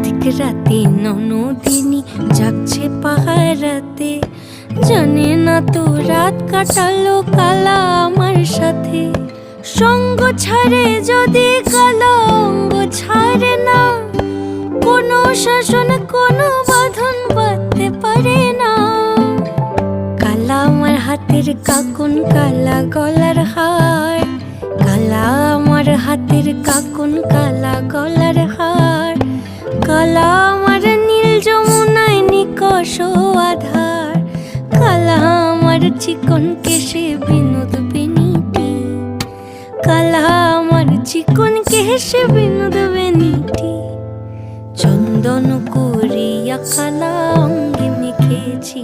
কার্তিক রাতে ননদিনী জাগছে পাহারাতে, জানে না তো রাত কাটালো কালা আমার সাথে। সঙ্গ ছাড়ে যদি কালা অঙ্গ ছাড়ে না, কোনো শাসন কোনো বাঁধন বাঁধতে পারে না। কালা আমার হাতের কাকুন কালা গলার হার, কালা আমার হাতের কাকুন কালা গলার হার, কালা আমার নীল যমুনায় নিকষ আধার, কালা আমার চিকন কেশে বিনোদ বেনিটি, কালা আমার চিকন কেশে বিনোদ বেনিটি। চন্দন করিয়া কালা অঙ্গে মেখেছি।